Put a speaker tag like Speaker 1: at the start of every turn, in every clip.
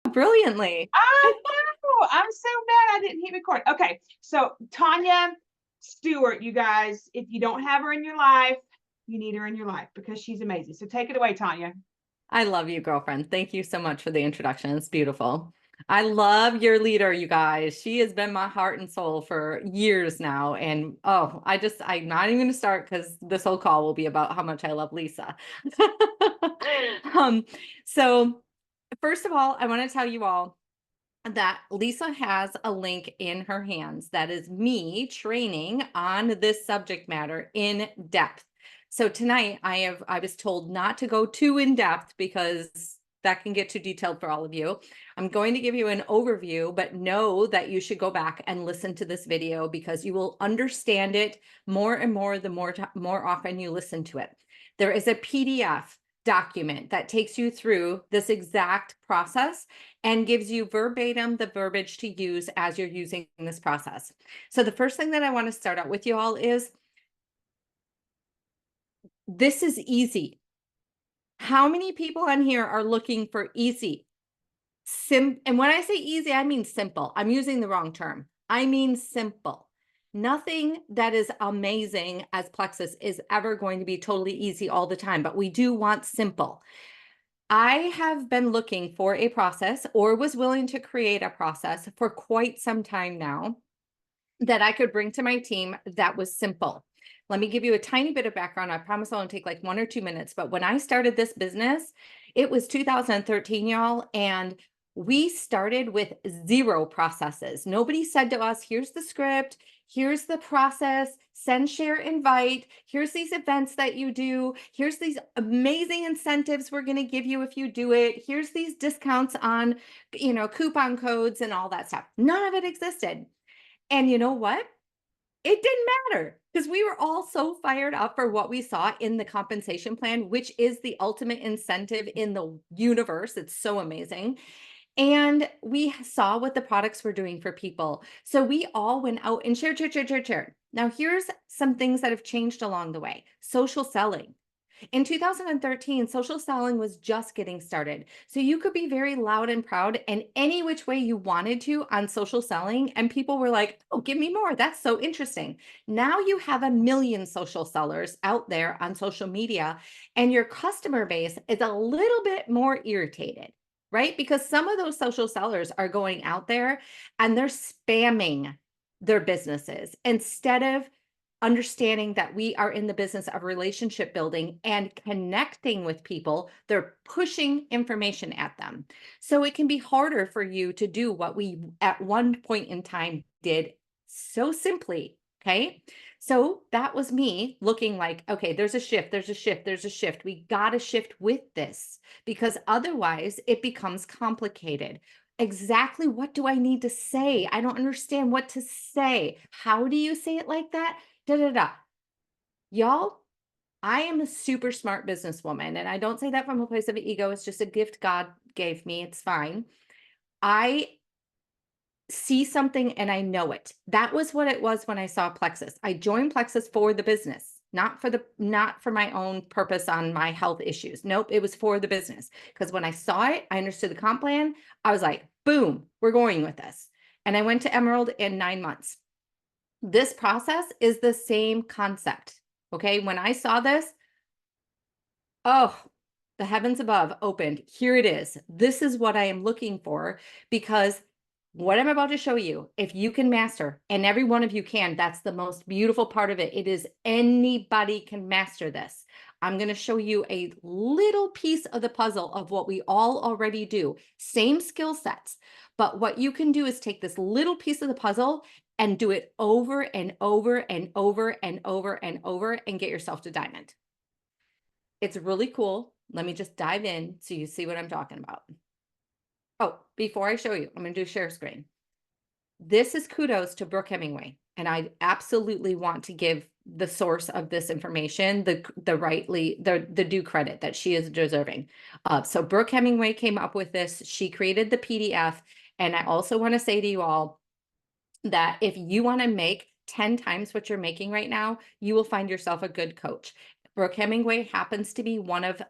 Speaker 1: brilliantly.
Speaker 2: I know. I'm so mad I didn't hit record. Okay, so Tonya Stuart, you guys, if you don't have her in your life, you need her in your life because she's amazing. So take it away, Tonya.
Speaker 1: I love you, girlfriend. Thank you so much for the introduction. It's beautiful. I love your leader, you guys. She has been my heart and soul for years now. And oh, I'm not even going to start because this whole call will be about how much I love Lisa. um, so, first of all, I want to tell you all that Lisa has a link in her hands that is me training on this subject matter in depth. So tonight I was told not to go too in depth because that can get too detailed for all of you. I'm going to give you an overview, but know that you should go back and listen to this video because you will understand it more and more the more often you listen to it. There is a PDF document that takes you through this exact process and gives you verbatim the verbiage to use as you're using this process. So the first thing that I want to start out with you all is this is easy. How many people on here are looking for easy? And when I say easy, I mean simple. I'm using the wrong term. I mean simple. Nothing that is amazing as Plexus is ever going to be totally easy all the time, but we do want simple. I have been looking for a process or was willing to create a process for quite some time now that I could bring to my team that was simple. Let me give you a tiny bit of background. I promise I'll only take like 1 or 2 minutes. But when I started this business, it was 2013, y'all. And we started with zero processes. Nobody said to us, here's the script, here's the process, send, share, invite, here's these events that you do, here's these amazing incentives we're going to give you if you do it, here's these discounts on, coupon codes and all that stuff. None of it existed. And you know what? It didn't matter because we were all so fired up for what we saw in the compensation plan, which is the ultimate incentive in the universe. It's so amazing. And we saw what the products were doing for people. So we all went out and shared. Now, here's some things that have changed along the way. Social selling. In 2013, social selling was just getting started. So you could be very loud and proud and any which way you wanted to on social selling. And people were like, oh, give me more. That's so interesting. Now you have a million social sellers out there on social media, and your customer base is a little bit more irritated, right? Because some of those social sellers are going out there and they're spamming their businesses instead of understanding that we are in the business of relationship building and connecting with people. They're pushing information at them. So it can be harder for you to do what we at one point in time did so simply. Okay. So that was me looking like, okay, there's a shift, there's a shift, there's a shift. We got to shift with this because otherwise it becomes complicated. Exactly what do I need to say? I don't understand what to say. How do you say it like that? Da da da. Y'all, I am a super smart businesswoman, and I don't say that from a place of ego. It's just a gift God gave me. It's fine. I see something and I know it. That was what it was when I saw Plexus. I joined Plexus for the business, not for my own purpose on my health issues. Nope, it was for the business. Because when I saw it, I understood the comp plan. I was like, boom, we're going with this. And I went to Emerald in 9 months. This process is the same concept. Okay. When I saw this, oh, the heavens above opened. Here it is. This is what I am looking for because what I'm about to show you, if you can master, and every one of you can, that's the most beautiful part of it. It is anybody can master this. I'm going to show you a little piece of the puzzle of what we all already do. Same skill sets, but what you can do is take this little piece of the puzzle and do it over and over and over and over and over and get yourself to diamond. It's really cool. Let me just dive in so you see what I'm talking about. Oh, before I show you, I'm going to do share screen. This is kudos to Brooke Hemingway. And I absolutely want to give the source of this information the due credit that she is deserving of. So Brooke Hemingway came up with this. She created the PDF. And I also want to say to you all that if you want to make 10 times what you're making right now, you will find yourself a good coach. Brooke Hemingway happens to be one of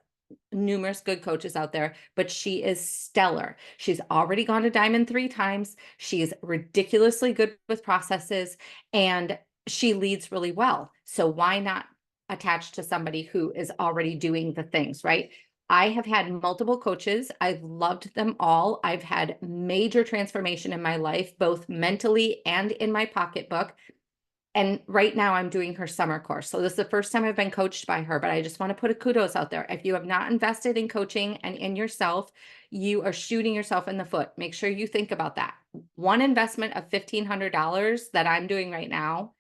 Speaker 1: numerous good coaches out there, but she is stellar. She's already gone to Diamond 3 times. She's ridiculously good with processes and she leads really well. So why not attach to somebody who is already doing the things, right? I have had multiple coaches. I've loved them all. I've had major transformation in my life, both mentally and in my pocketbook. And right now I'm doing her summer course. So this is the first time I've been coached by her, but I just want to put a kudos out there. If you have not invested in coaching and in yourself, you are shooting yourself in the foot. Make sure you think about that. One investment of $1,500 that I'm doing right now,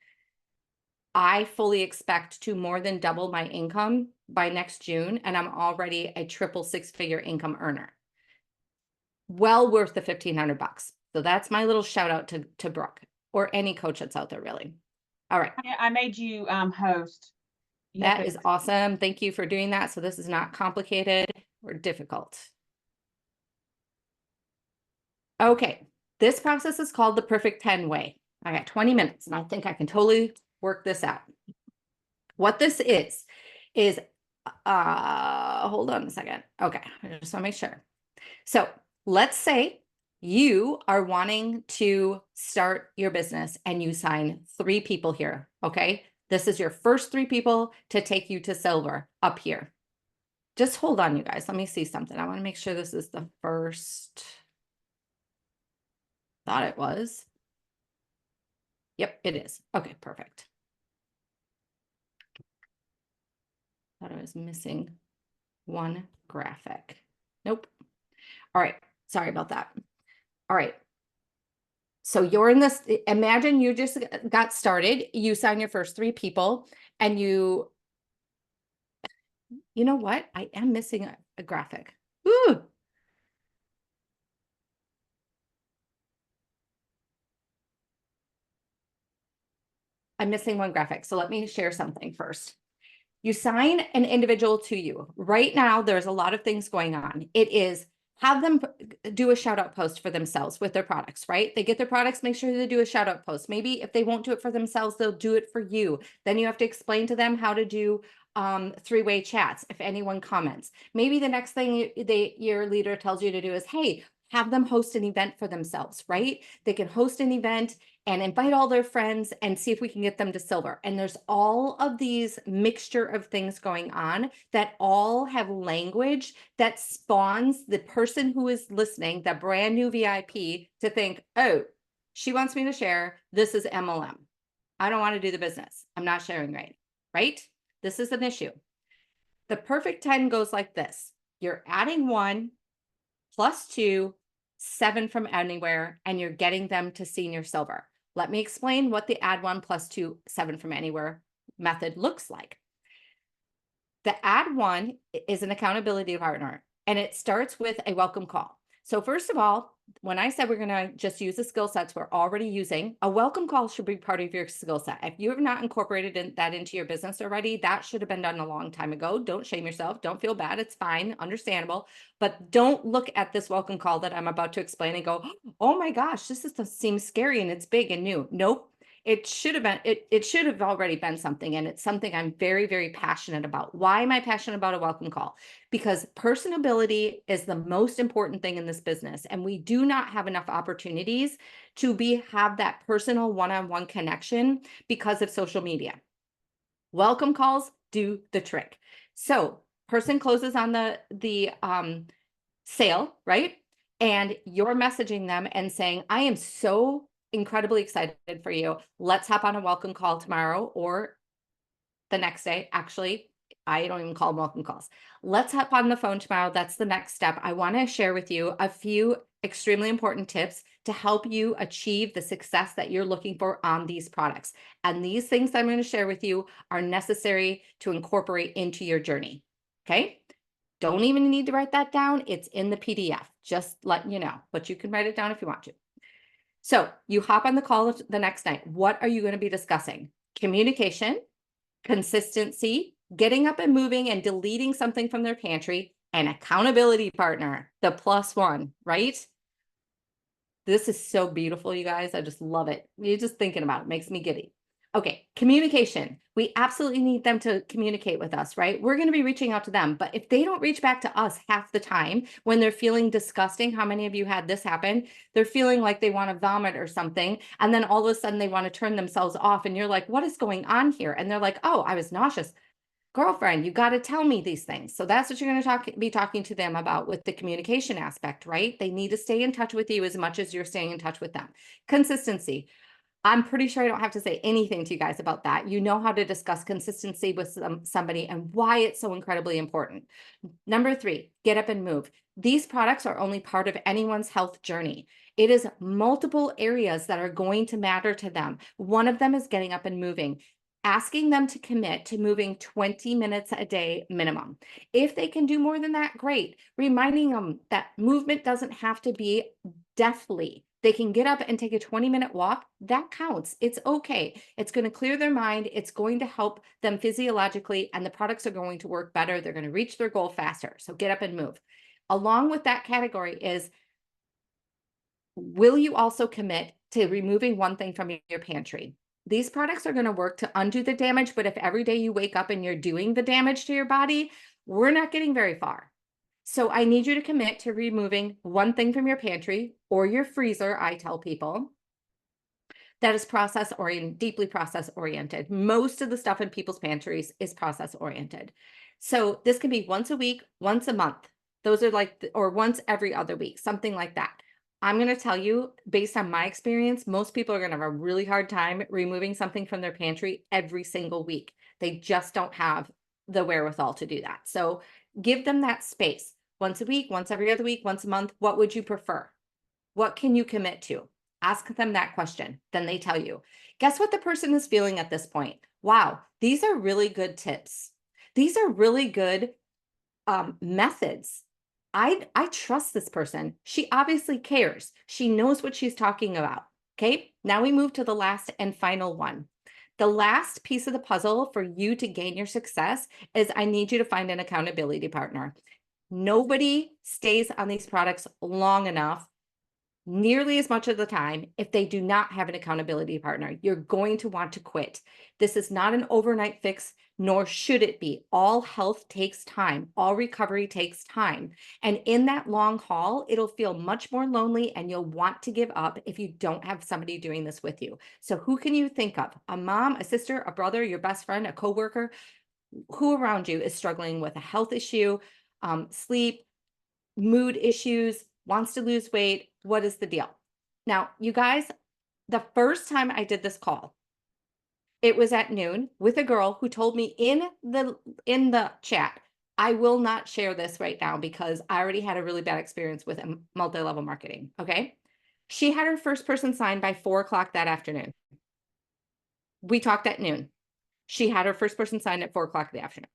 Speaker 1: I fully expect to more than double my income by next June. And I'm already a triple six-figure income earner. Well worth the 1,500 bucks. So that's my little shout out to Brooke or any coach that's out there really. All right.
Speaker 2: I made you host.
Speaker 1: That is awesome. Thank you for doing that. So this is not complicated or difficult. Okay. This process is called the perfect 10 way. I got 20 minutes and I think I can totally work this out. What this is, hold on a second. Okay. I just want to make sure. So let's say you are wanting to start your business and you sign 3 people here. Okay. This is your first 3 people to take you to silver up here. Just hold on, you guys. Let me see something. I want to make sure this is the first. Thought it was. Yep, it is. Okay, perfect. Thought I was missing one graphic. Nope. All right. Sorry about that. All right. So you're in this, imagine you just got started, you sign your first 3 people and you know what? I am missing a graphic. Ooh. I'm missing one graphic. So let me share something first. You sign an individual to you. Right now, there's a lot of things going on. It is have them do a shout out post for themselves with their products, right? They get their products, make sure they do a shout out post. Maybe if they won't do it for themselves, they'll do it for you. Then you have to explain to them how to do 3-way chats if anyone comments. Maybe the next thing your leader tells you to do is, hey, have them host an event for themselves, right? They can host an event and invite all their friends and see if we can get them to silver. And there's all of these mixture of things going on that all have language that spawns the person who is listening, the brand new VIP, to think, oh, she wants me to share. This is MLM. I don't want to do the business. I'm not sharing right? This is an issue. The perfect 10 goes like this. You're adding 1 plus 2, 7 from anywhere, and you're getting them to senior silver. Let me explain what the add 1 plus 2, 7 from anywhere method looks like. The add 1 is an accountability partner, and it starts with a welcome call. So first of all, when I said we're going to just use the skill sets we're already using, a welcome call should be part of your skill set. If you have not incorporated that into your business already, that should have been done a long time ago. Don't shame yourself. Don't feel bad. It's fine. Understandable. But don't look at this welcome call that I'm about to explain and go, oh my gosh, seems scary and it's big and new. Nope. It should have been, it should have already been something. And it's something I'm very, very passionate about. Why am I passionate about a welcome call? Because personability is the most important thing in this business. And we do not have enough opportunities to have that personal one-on-one connection because of social media. Welcome calls do the trick. So person closes on the sale, right? And you're messaging them and saying, I am so incredibly excited for you. Let's hop on a welcome call tomorrow or the next day. Actually, I don't even call them welcome calls. Let's hop on the phone tomorrow. That's the next step. I want to share with you a few extremely important tips to help you achieve the success that you're looking for on these products. And these things I'm going to share with you are necessary to incorporate into your journey. Okay. Don't even need to write that down. It's in the PDF, just letting you know, but you can write it down if you want to. So you hop on the call the next night. What are you going to be discussing? Communication, consistency, getting up and moving and deleting something from their pantry, and accountability partner, the +1, right? This is so beautiful, you guys. I just love it. You're just thinking about it. Makes me giddy. Okay, communication. We absolutely need them to communicate with us, right? We're going to be reaching out to them. But if they don't reach back to us half the time when they're feeling disgusting, how many of you had this happen? They're feeling like they want to vomit or something. And then all of a sudden they want to turn themselves off. And you're like, what is going on here? And they're like, oh, I was nauseous. Girlfriend, you got to tell me these things. So that's what you're going to be talking to them about with the communication aspect, right? They need to stay in touch with you as much as you're staying in touch with them. Consistency. I'm pretty sure I don't have to say anything to you guys about that. You know how to discuss consistency with somebody and why it's so incredibly important. Number 3, get up and move. These products are only part of anyone's health journey. It is multiple areas that are going to matter to them. One of them is getting up and moving. Asking them to commit to moving 20 minutes a day minimum. If they can do more than that, great. Reminding them that movement doesn't have to be deathly. They can get up and take a 20-minute walk. That counts. It's okay. It's going to clear their mind. It's going to help them physiologically, and the products are going to work better. They're going to reach their goal faster. So get up and move. Along with that category is, will you also commit to removing one thing from your pantry? These products are going to work to undo the damage, but if every day you wake up and you're doing the damage to your body, we're not getting very far. So I need you to commit to removing one thing from your pantry or your freezer, I tell people, that is process oriented, deeply process oriented. Most of the stuff in people's pantries is process oriented. So this can be once a week, once a month. Those are like, or once every other week, something like that. I'm going to tell you, based on my experience, most people are going to have a really hard time removing something from their pantry every single week. They just don't have the wherewithal to do that. So give them that space. Once a week, once every other week, once a month. What would you prefer? What can you commit to? Ask them that question. Then they tell you. Guess what the person is feeling at this point? Wow, these are really good tips. These are really good methods. I trust this person. She obviously cares. She knows what she's talking about. Okay, now we move to the last and final one. The last piece of the puzzle for you to gain your success is I need you to find an accountability partner. Nobody stays on these products long enough, nearly as much of the time, if they do not have an accountability partner. You're going to want to quit. This is not an overnight fix, nor should it be. All health takes time. All recovery takes time. And in that long haul, it'll feel much more lonely and you'll want to give up if you don't have somebody doing this with you. So who can you think of? A mom, a sister, a brother, your best friend, a coworker? Who around you is struggling with a health issue, sleep, mood issues, wants to lose weight? What is the deal? Now, you guys, the first time I did this call, it was at noon with a girl who told me in the chat, I will not share this right now because I already had a really bad experience with multi-level marketing. Okay. She had her first person signed by 4 o'clock that afternoon. We talked at noon. She had her first person signed at 4 o'clock in the afternoon.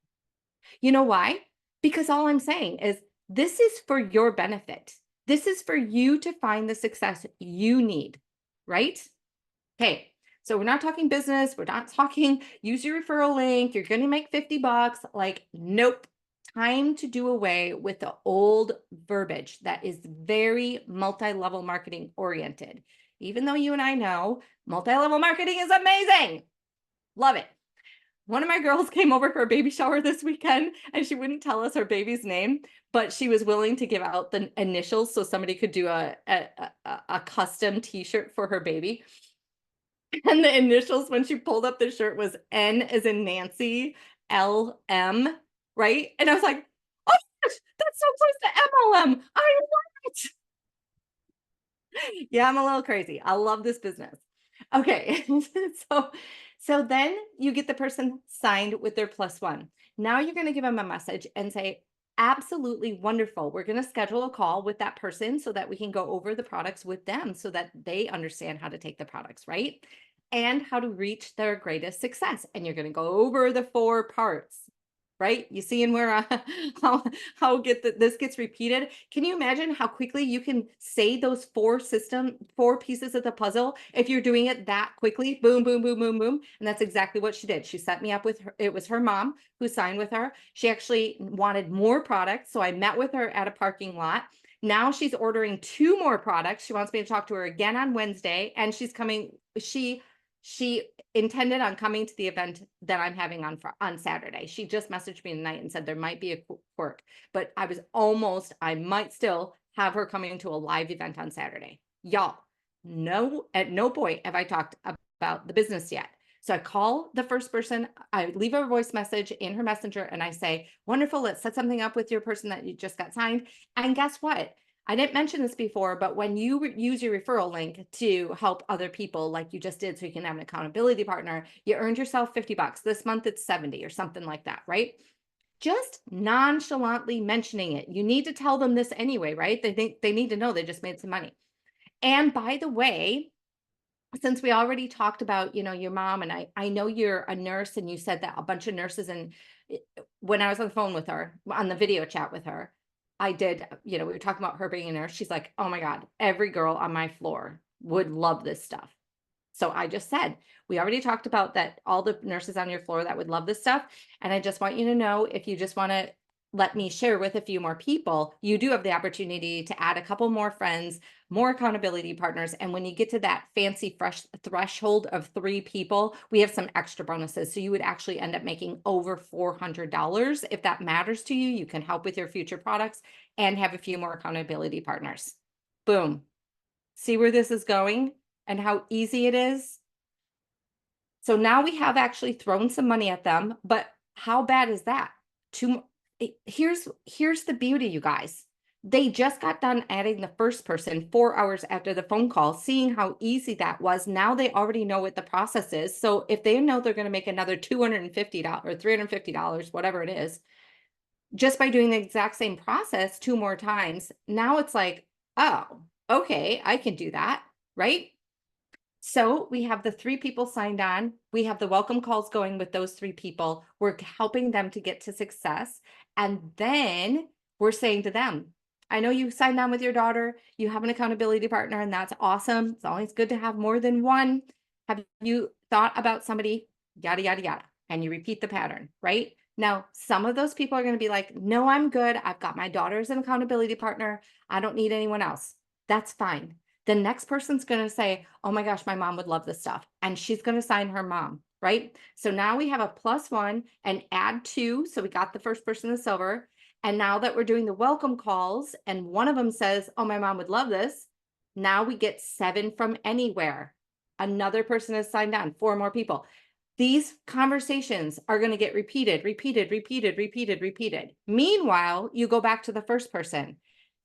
Speaker 1: You know why? Because all I'm saying is this is for your benefit. This is for you to find the success you need, right? Okay. So we're not talking business. We're not talking use your referral link. You're going to make $50. Like, nope. Time to do away with the old verbiage that is very multi-level marketing oriented. Even though you and I know multi-level marketing is amazing. Love it. One of my girls came over for a baby shower this weekend and she wouldn't tell us her baby's name, but she was willing to give out the initials so somebody could do a custom t-shirt for her baby. And the initials when she pulled up the shirt was N as in Nancy, LM, right? And I was like, oh gosh, that's so close to MLM. I love it. Yeah, I'm a little crazy. I love this business. Okay. So then you get the person signed with their +1. Now you're going to give them a message and say, absolutely wonderful. We're going to schedule a call with that person so that we can go over the products with them so that they understand how to take the products, right? And how to reach their greatest success. And you're going to go over the 4 parts. Right? You seeing where how this gets repeated? Can you imagine how quickly you can say those 4 pieces of the puzzle if you're doing it that quickly? Boom, boom, boom, boom, boom. And that's exactly what she did. She set me up with her. It was her mom who signed with her. She actually wanted more products, so I met with her at a parking lot. Now she's ordering 2 more products. She wants me to talk to her again on Wednesday, and she's coming. She intended on coming to the event that I'm having on Saturday. She just messaged me tonight and said there might be a quirk, but I might still have her coming to a live event on Saturday. Y'all, no, at no point have I talked about the business yet. So I call the first person, I leave a voice message in her messenger and I say, wonderful, let's set something up with your person that you just got signed. And guess what? I didn't mention this before, but when you use your referral link to help other people like you just did, so you can have an accountability partner, you earned yourself $50. This month it's 70 or something like that, right? Just nonchalantly mentioning it. You need to tell them this anyway, right? They think they need to know they just made some money. And by the way, since we already talked about, your mom, and I know you're a nurse and you said that a bunch of nurses, and when I was on the phone with her, on the video chat with her, I did, we were talking about her being a nurse. She's like, oh my God, every girl on my floor would love this stuff. So I just said, we already talked about that, all the nurses on your floor that would love this stuff. And I just want you to know, if you just want to let me share with a few more people, you do have the opportunity to add a couple more friends, more accountability partners. And when you get to that fancy fresh threshold of 3 people, we have some extra bonuses. So you would actually end up making over $400. If that matters to you, you can help with your future products and have a few more accountability partners. Boom. See where this is going and how easy it is? So now we have actually thrown some money at them, but how bad is that? Here's the beauty, you guys. They just got done adding the first person 4 hours after the phone call, seeing how easy that was. Now they already know what the process is. So if they know they're going to make another $250 or $350, whatever it is, just by doing the exact same process 2 more times, now it's like, oh, okay, I can do that, right? So we have the 3 people signed on. We have the welcome calls going with those 3 people. We're helping them to get to success. And then we're saying to them, I know you signed on with your daughter. You have an accountability partner, and that's awesome. It's always good to have more than one. Have you thought about somebody, yada, yada, yada, and you repeat the pattern, right? Now, some of those people are going to be like, no, I'm good. I've got my daughter as an accountability partner. I don't need anyone else. That's fine. The next person's going to say, oh my gosh, my mom would love this stuff. And she's going to sign her mom, right? So now we have a +1 and add 2. So we got the first person the silver. And now that we're doing the welcome calls and one of them says, oh, my mom would love this. Now we get 7 from anywhere. Another person has signed on, 4 more people. These conversations are going to get repeated. Meanwhile, you go back to the first person.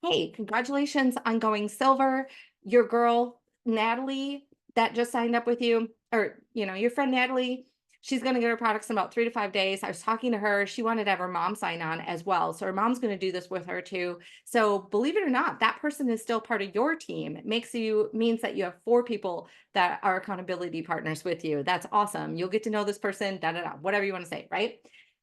Speaker 1: Hey, congratulations on going silver. Your girl, Natalie, that just signed up with you, or, your friend Natalie, she's going to get her products in about 3 to 5 days. I was talking to her. She wanted to have her mom sign on as well. So her mom's going to do this with her too. So believe it or not, that person is still part of your team. It means that you have 4 people that are accountability partners with you. That's awesome. You'll get to know this person, whatever you want to say, right?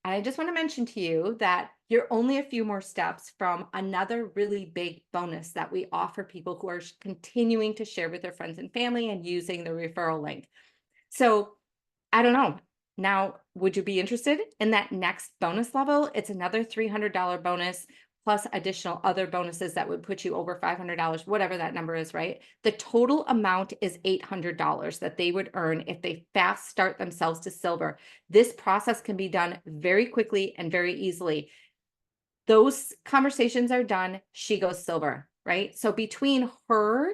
Speaker 1: And I just want to mention to you that you're only a few more steps from another really big bonus that we offer people who are continuing to share with their friends and family and using the referral link. So I don't know. Now, would you be interested in that next bonus level? It's another $300 bonus plus additional other bonuses that would put you over $500, whatever that number is, right? The total amount is $800 that they would earn if they fast start themselves to silver. This process can be done very quickly and very easily. Those conversations are done. She goes silver, right? So between her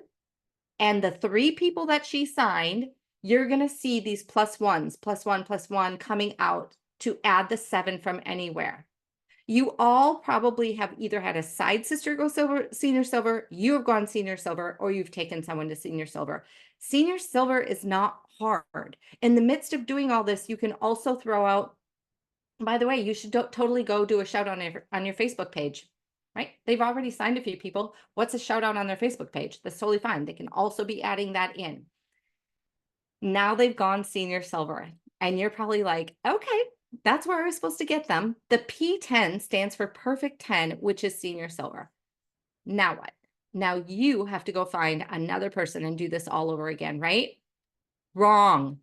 Speaker 1: and the 3 people that she signed, you're going to see these +1s, +1, coming out to add the 7 from anywhere. You all probably have either had a side sister go silver, senior silver, you have gone senior silver, or you've taken someone to senior silver. Senior silver is not hard. In the midst of doing all this, you can also throw out, by the way, you should totally go do a shout out on your Facebook page, right? They've already signed a few people. What's a shout out on their Facebook page? That's totally fine. They can also be adding that in. Now they've gone senior silver, and you're probably like, okay, that's where I was supposed to get them. The P10 stands for perfect 10, which is senior silver. Now what? Now you have to go find another person and do this all over again, right? Wrong.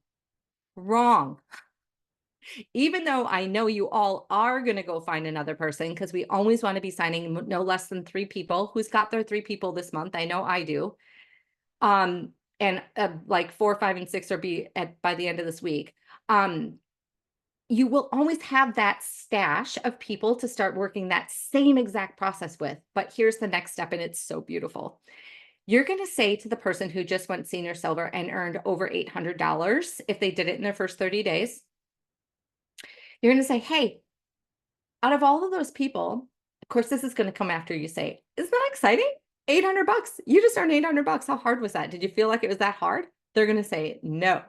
Speaker 1: Even though I know you all are going to go find another person, because we always want to be signing no less than 3 people. Who's got their 3 people this month? I know I do. and like 4, 5, and 6 are be at by the end of this week. Um, you will always have that stash of people to start working that same exact process with. But here's the next step, and it's so beautiful. You're going to say to the person who just went senior silver and earned over $800 if they did it in their first 30 days, you're going to say, hey, out of all of those people, of course, this is going to come after you say, isn't that exciting? 800 bucks. You just earned 800 bucks. How hard was that? Did you feel like it was that hard? They're going to say, no,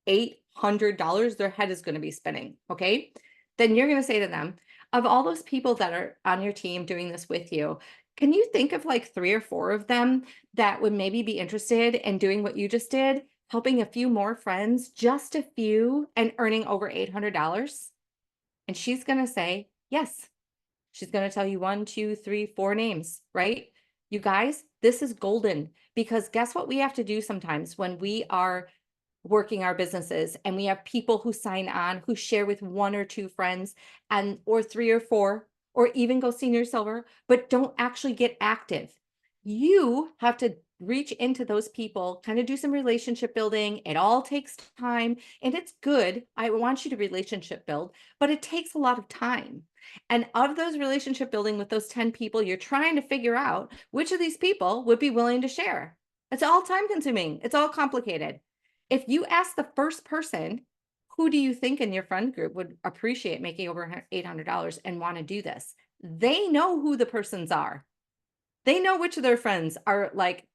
Speaker 1: $800, their head is going to be spinning. Okay. Then you're going to say to them, of all those people that are on your team doing this with you, can you think of like 3 or 4 of them that would maybe be interested in doing what you just did, helping a few more friends, just a few, and earning over $800? And she's going to say, yes. She's going to tell you 1, 2, 3, 4 names, right? You guys, this is golden, because guess what we have to do sometimes when we are working our businesses and we have people who sign on, who share with 1 or 2 friends, and or 3 or 4, or even go senior silver, but don't actually get active. You have to reach into those people, kind of do some relationship building. It all takes time, and it's good. I want you to relationship build, but it takes a lot of time. And of those relationship building with those 10 people, you're trying to figure out which of these people would be willing to share. It's all time consuming. It's all complicated. If you ask the first person, who do you think in your friend group would appreciate making over $800 and want to do this? They know who the persons are. They know which of their friends are like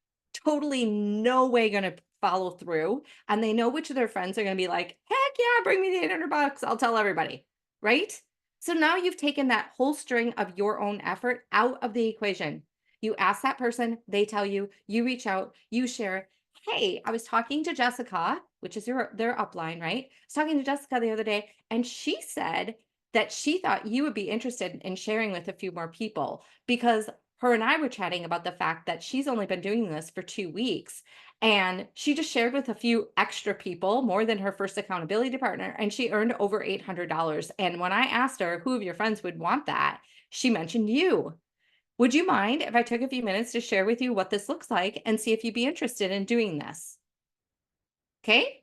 Speaker 1: totally no way going to follow through. And they know which of their friends are going to be like, heck yeah, bring me the 800 bucks. I'll tell everybody. Right. So now you've taken that whole string of your own effort out of the equation. You ask that person, they tell you, you reach out, you share. Hey, I was talking to Jessica, which is their upline, right? I was talking to Jessica the other day, and she said that she thought you would be interested in sharing with a few more people, because her and I were chatting about the fact that she's only been doing this for 2 weeks, and she just shared with a few extra people, more than her first accountability partner, and she earned over $800. And when I asked her who of your friends would want that, she mentioned you. Would you mind if I took a few minutes to share with you what this looks like and see if you'd be interested in doing this? Okay.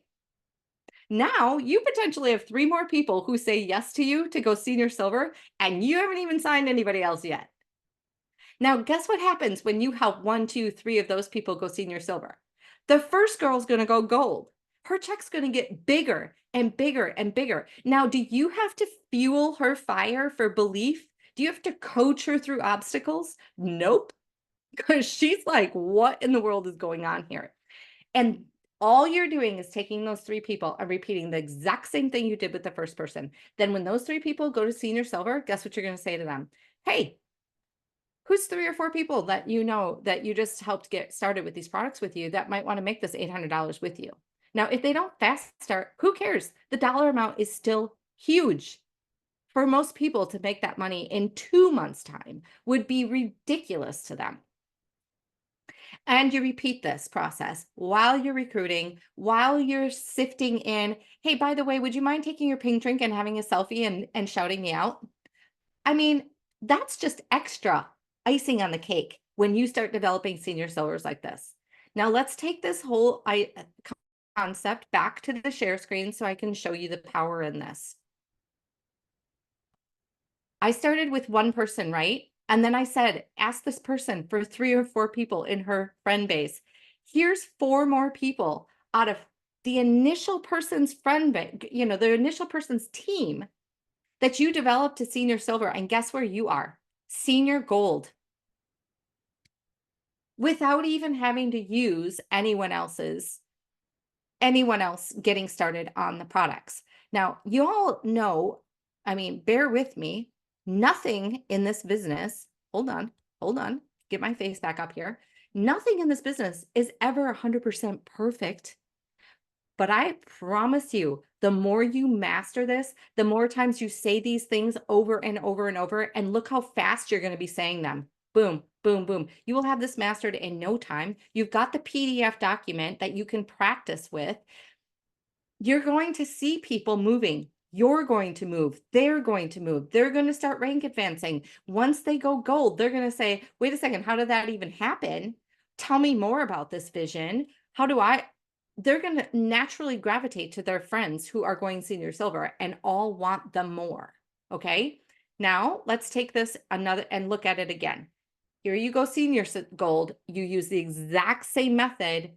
Speaker 1: Now you potentially have 3 more people who say yes to you to go senior silver, and you haven't even signed anybody else yet. Now, guess what happens when you help 1, 2, 3 of those people go senior silver? The first girl's going to go gold. Her check's going to get bigger and bigger and bigger. Now, do you have to fuel her fire for belief? Do you have to coach her through obstacles? Nope. Because she's like, what in the world is going on here? And all you're doing is taking those 3 people and repeating the exact same thing you did with the first person. Then when those 3 people go to senior silver, guess what you're going to say to them? Hey, who's 3 or 4 people that you know that you just helped get started with these products with you that might want to make this $800 with you? Now, if they don't fast start, who cares? The dollar amount is still huge. For most people to make that money in 2 months' time would be ridiculous to them. And you repeat this process while you're recruiting, while you're sifting in. Hey, by the way, would you mind taking your pink drink and having a selfie and shouting me out? I mean, that's just extra icing on the cake when you start developing senior silvers like this. Now let's take this whole concept back to the share screen so I can show you the power in this. I started with 1 person, right? And then I said, ask this person for 3 or 4 people in her friend base. Here's 4 more people out of the initial person's friend base, the initial person's team that you developed to senior silver. And guess where you are? Senior gold. Without even having to use anyone else getting started on the products. Now, you all know, I mean, bear with me, nothing in this business, hold on, get my face back up here. Nothing in this business is ever 100% perfect. But I promise you, the more you master this, the more times you say these things over and over and over, and look how fast you're going to be saying them. Boom, boom, boom. You will have this mastered in no time. You've got the PDF document that you can practice with. You're going to see people moving. You're going to move. They're going to move. They're going to start rank advancing. Once they go gold, they're going to say, wait a second, how did that even happen? Tell me more about this vision. they're going to naturally gravitate to their friends who are going senior silver and all want them more. Okay. Now let's take this another and look at it again. Here you go, senior gold. You use the exact same method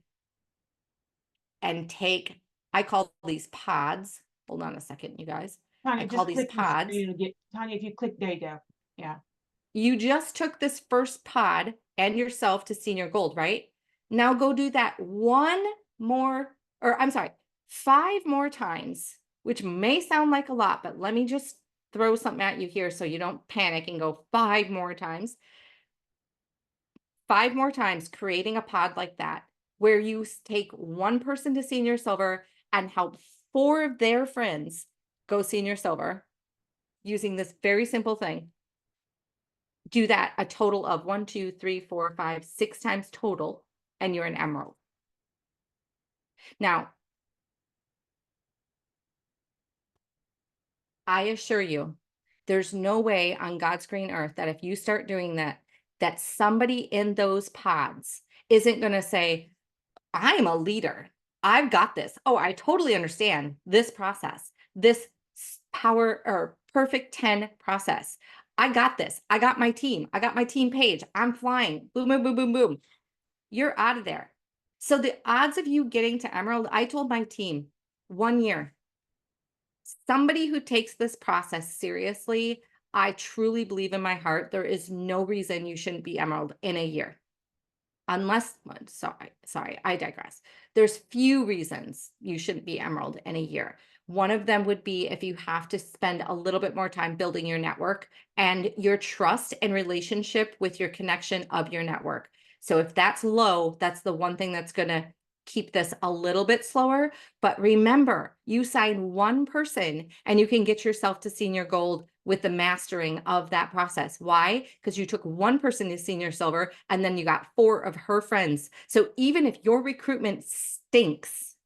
Speaker 1: and take, I call these pods. Hold on a second, you guys. I
Speaker 2: Tanya,
Speaker 1: call
Speaker 2: just
Speaker 1: these
Speaker 2: click your
Speaker 1: pods.
Speaker 2: screen and get Tanya. If you click, there you go. Yeah.
Speaker 1: You just took this first pod and yourself to senior gold, right? Now go do that one more, or I'm sorry, 5 more times, which may sound like a lot, but let me just throw something at you here so you don't panic and go 5 more times. 5 more times creating a pod like that, where you take one person to senior silver and help 4 of their friends go senior silver using this very simple thing. Do that a total of 1, 2, 3, 4, 5, 6 times total, and you're an emerald. Now, I assure you, there's no way on God's green earth that if you start doing that, that somebody in those pods isn't going to say, I'm a leader. I've got this. Oh, I totally understand this process, this power or perfect 10 process. I got this. I got my team. I got my team page. I'm flying. Boom, boom, boom, boom, boom. You're out of there. So the odds of you getting to emerald, I told my team 1 year, somebody who takes this process seriously, I truly believe in my heart, there is no reason you shouldn't be emerald in a year. Unless, sorry, I digress. There's few reasons you shouldn't be emerald in a year. One of them would be if you have to spend a little bit more time building your network and your trust and relationship with your connection of your network. So if that's low, that's the one thing that's going to keep this a little bit slower. But remember, you sign one person and you can get yourself to senior gold with the mastering of that process. Why? Because you took one person to senior silver and then you got 4 of her friends. So even if your recruitment stinks,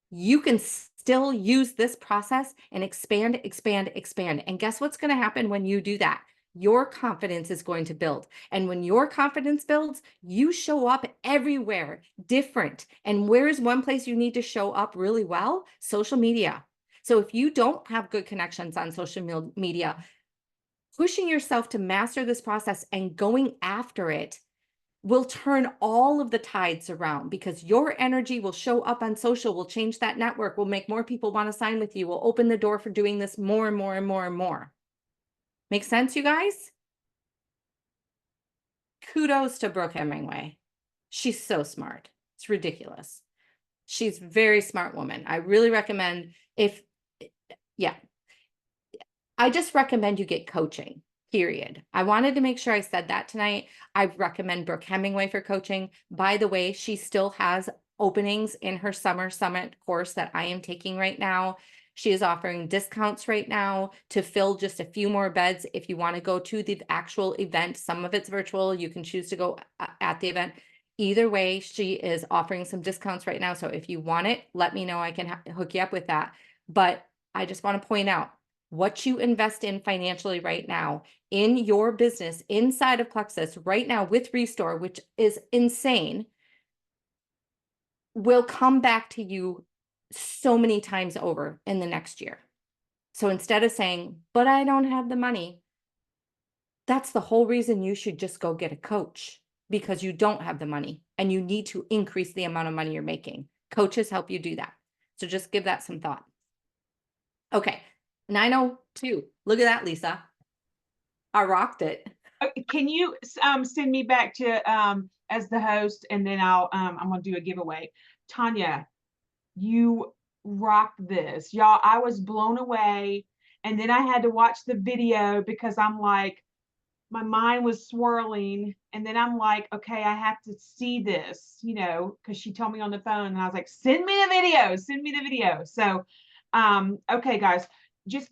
Speaker 1: you can still use this process and expand, expand, expand. And guess what's going to happen when you do that? Your confidence is going to build. And when your confidence builds, you show up everywhere different. And where is one place you need to show up really well? Social media. So if you don't have good connections on social media, pushing yourself to master this process and going after it will turn all of the tides around, because your energy will show up on social, will change that network, will make more people want to sign with you, will open the door for doing this more and more and more and more. Make sense, you guys? Kudos to Brooke Hemingway. She's so smart. It's ridiculous. She's a very smart woman. I really recommend yeah, I just recommend you get coaching, period. I wanted to make sure I said that tonight. I recommend Brooke Hemingway for coaching. By the way, she still has openings in her summer summit course that I am taking right now. She is offering discounts right now to fill just a few more beds. If you want to go to the actual event, some of it's virtual, you can choose to go at the event. Either way, she is offering some discounts right now. So if you want it, let me know. I can hook you up with that. But I just want to point out, what you invest in financially right now in your business inside of Plexus right now with Restore, which is insane, will come back to you so many times over in the next year. So instead of saying, but I don't have the money, that's the whole reason you should just go get a coach, because you don't have the money and you need to increase the amount of money you're making. Coaches help you do that. So just give that some thought. Okay. 902. Look at that, Lisa. I rocked it.
Speaker 2: Can you send me back to as the host, and then I'm gonna do a giveaway. Tonya, you rocked this, y'all. I was blown away, and then I had to watch the video because I'm like, my mind was swirling, and then I'm like, okay, I have to see this, because she told me on the phone, and I was like, send me the video, send me the video. So okay, guys, just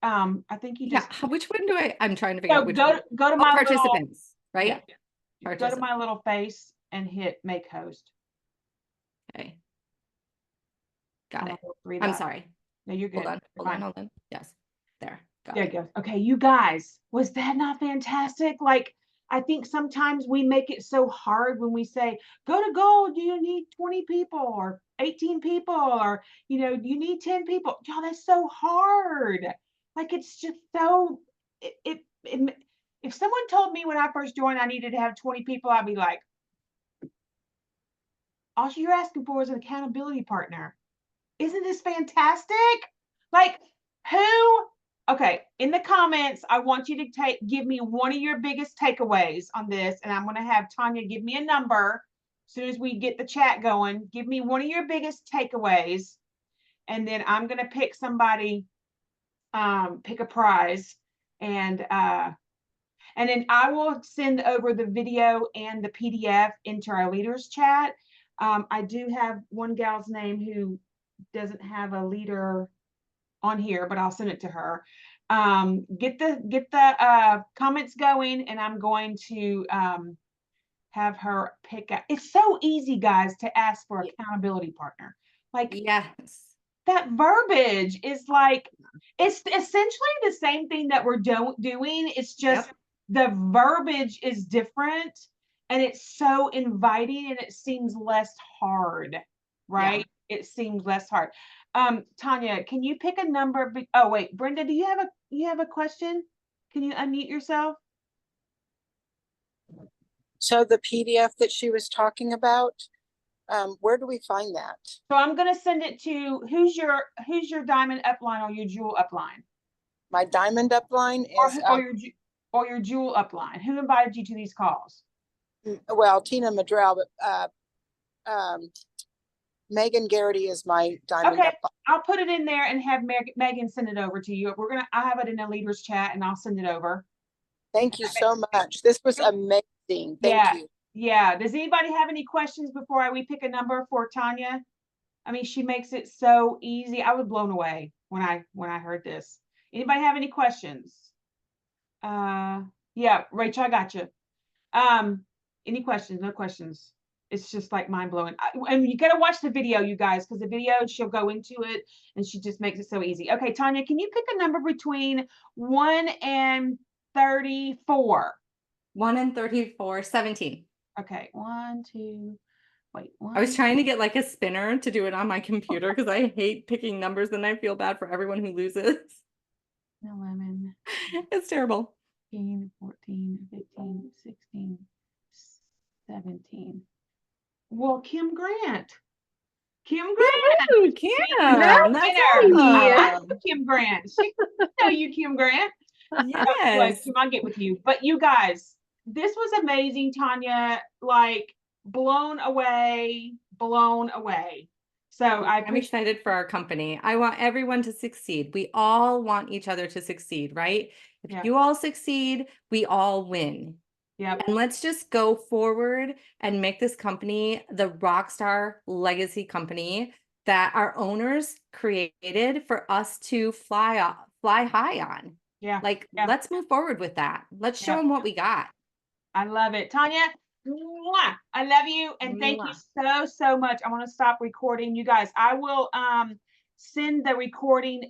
Speaker 2: I think you just
Speaker 1: Which one do I'm trying to figure
Speaker 2: so
Speaker 1: out which
Speaker 2: go
Speaker 1: one.
Speaker 2: to go to my
Speaker 1: Participants,
Speaker 2: little,
Speaker 1: right?
Speaker 2: yeah, go to my little face and hit make host.
Speaker 1: Okay. Got it.
Speaker 2: Three
Speaker 1: I'm
Speaker 2: dots.
Speaker 1: sorry.
Speaker 2: No, you're good.
Speaker 1: Hold on. Yes. There.
Speaker 2: There you go. Okay, you guys, was that not fantastic? Like, I think sometimes we make it so hard when we say, go to gold, you need 20 people or 18 people, or, you know, you need 10 people. Y'all, that's so hard. Like, it's just so, if someone told me when I first joined I needed to have 20 people, I'd be like, all you're asking for is an accountability partner. Isn't this fantastic? Like, who? Okay, in the comments, I want you to give me one of your biggest takeaways on this, and I'm going to have Tonya give me a number as soon as we get the chat going. Give me one of your biggest takeaways, and then I'm going to pick somebody, pick a prize, and then I will send over the video and the PDF into our leaders chat. I do have one gal's name who doesn't have a leader on here, but I'll send it to her. Get the comments going, and I'm going to have her pick up. It's so easy, guys, to ask for accountability partner. Like,
Speaker 1: Yes.
Speaker 2: that verbiage is like, it's essentially the same thing that we're doing. It's just the verbiage is different, and it's so inviting, and it seems less hard, right? It seems less hard. Tonya, can you pick a number? Oh, wait, Brenda, do you have a question? Can you unmute yourself?
Speaker 3: So the PDF that she was talking about, where do we find that?
Speaker 2: So I'm going to send it to, who's your diamond upline or your jewel upline?
Speaker 3: My diamond upline is
Speaker 2: or your jewel upline. Who invited you to these calls?
Speaker 3: well, Tina Madrell, but Megan Garrity is my diamond upline.
Speaker 2: I'll put it in there and have Megan send it over to you. I have it in a leaders chat, and I'll send it over.
Speaker 3: Thank you so much. This was amazing. Thank you.
Speaker 2: Yeah. Does anybody have any questions before we pick a number for Tonya? I mean, she makes it so easy. I was blown away when I heard this. Anybody have any questions? Yeah, Rachel, I got you. Any questions? No questions. It's just like mind blowing. And you got to watch the video, you guys, because the video, she'll go into it and she just makes it so easy. Okay, Tonya, can you pick a number between 1 and 34?
Speaker 1: 1 and 34, 17.
Speaker 2: Okay, 1, 2, wait. 1.
Speaker 1: I was trying to get like a spinner to do it on my computer because I hate picking numbers and I feel bad for everyone who loses.
Speaker 2: 11.
Speaker 1: It's terrible.
Speaker 2: 13, 14, 15, 16, 17. Well, Kim Grant. Kim Grant.
Speaker 1: Woo, Kim. That's
Speaker 2: I know Kim Grant. She know you, Kim Grant.
Speaker 1: Yes.
Speaker 2: Kim, I'll get with you. But you guys, this was amazing, Tonya. Like, blown away, blown away. So I'm
Speaker 1: excited for our company. I want everyone to succeed. We all want each other to succeed, right? If you all succeed, we all win.
Speaker 2: Yeah.
Speaker 1: And let's just go forward and make this company the rockstar legacy company that our owners created for us to fly high on.
Speaker 2: Yeah.
Speaker 1: Like, let's move forward with that. Let's show them what we got.
Speaker 2: I love it. Tonya, I love you. And thank you so much. I want to stop recording. You guys, I will send the recording